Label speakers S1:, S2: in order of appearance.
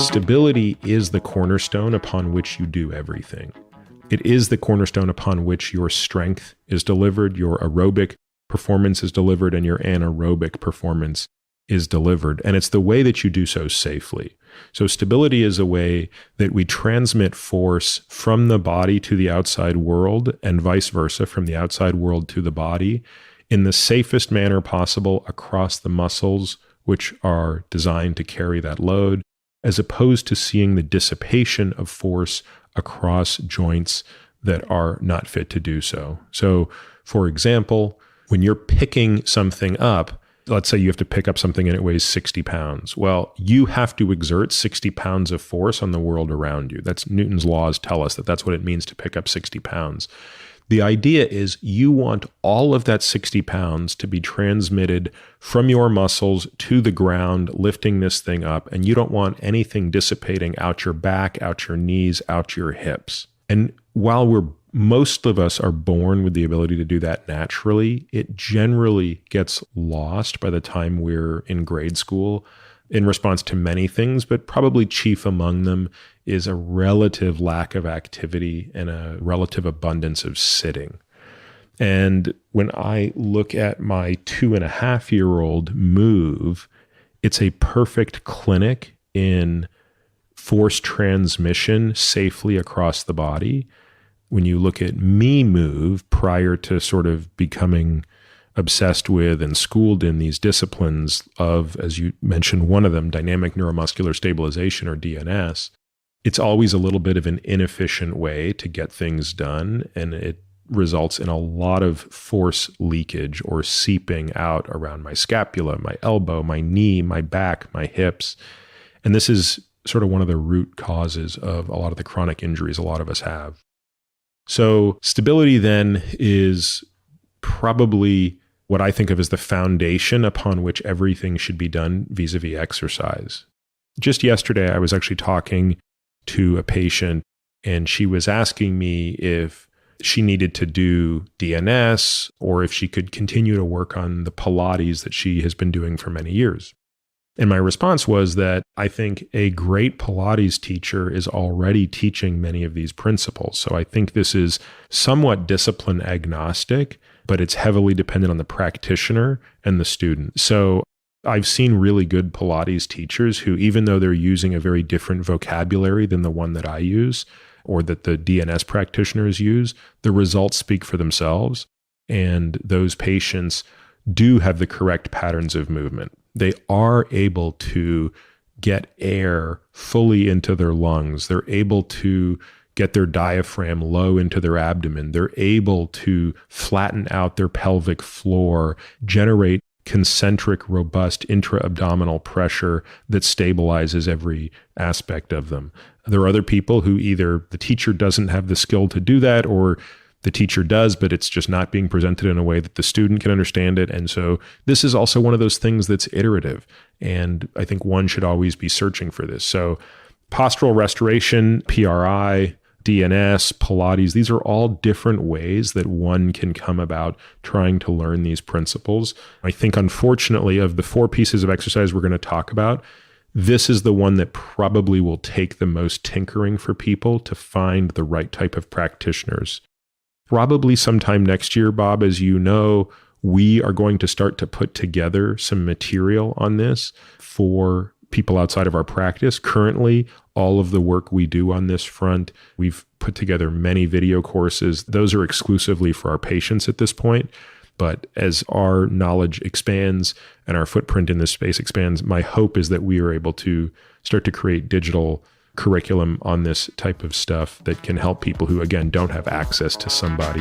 S1: Stability is the cornerstone upon which you do everything. It is the cornerstone upon which your strength is delivered, your aerobic performance is delivered, and your anaerobic performance is delivered. And it's the way that you do so safely. So stability is a way that we transmit force from the body to the outside world and vice versa, from the outside world to the body, in the safest manner possible across the muscles which are designed to carry that load, as opposed to seeing the dissipation of force across joints that are not fit to do so. So, for example, when you're picking something up, let's say you have to pick up something and it weighs 60 pounds. Well, you have to exert 60 pounds of force on the world around you. That's Newton's laws tell us that that's what it means to pick up 60 pounds. The idea is you want all of that 60 pounds to be transmitted from your muscles to the ground, lifting this thing up, and you don't want anything dissipating out your back, out your knees, out your hips. And while most of us are born with the ability to do that naturally, it generally gets lost by the time we're in grade school in response to many things, but probably chief among them is a relative lack of activity and a relative abundance of sitting. And when I look at my 2.5-year-old move, it's a perfect clinic in force transmission safely across the body. When you look at me move prior to sort of becoming obsessed with and schooled in these disciplines of, as you mentioned, one of them, dynamic neuromuscular stabilization or DNS, it's always a little bit of an inefficient way to get things done. And it results in a lot of force leakage or seeping out around my scapula, my elbow, my knee, my back, my hips. And this is sort of one of the root causes of a lot of the chronic injuries a lot of us have. So stability then is probably what I think of as the foundation upon which everything should be done vis-a-vis exercise. Just yesterday, I was actually talking to a patient, and she was asking me if she needed to do DNS or if she could continue to work on the Pilates that she has been doing for many years. And my response was that I think a great Pilates teacher is already teaching many of these principles. So I think this is somewhat discipline agnostic, but it's heavily dependent on the practitioner and the student. So I've seen really good Pilates teachers who, even though they're using a very different vocabulary than the one that I use or that the DNS practitioners use, the results speak for themselves. And those patients do have the correct patterns of movement. They are able to get air fully into their lungs. They're able to get their diaphragm low into their abdomen. They're able to flatten out their pelvic floor, generate concentric, robust intra-abdominal pressure that stabilizes every aspect of them. There are other people who either the teacher doesn't have the skill to do that, or the teacher does, but it's just not being presented in a way that the student can understand it. And so this is also one of those things that's iterative. And I think one should always be searching for this. So postural restoration, PRI, DNS, Pilates, these are all different ways that one can come about trying to learn these principles. I think, unfortunately, of the 4 pieces of exercise we're going to talk about, this is the one that probably will take the most tinkering for people to find the right type of practitioners. Probably sometime next year, Bob, as you know, we are going to start to put together some material on this for people outside of our practice. Currently, all of the work we do on this front, we've put together many video courses. Those are exclusively for our patients at this point. But as our knowledge expands and our footprint in this space expands, my hope is that we are able to start to create digital curriculum on this type of stuff that can help people who, again, don't have access to somebody.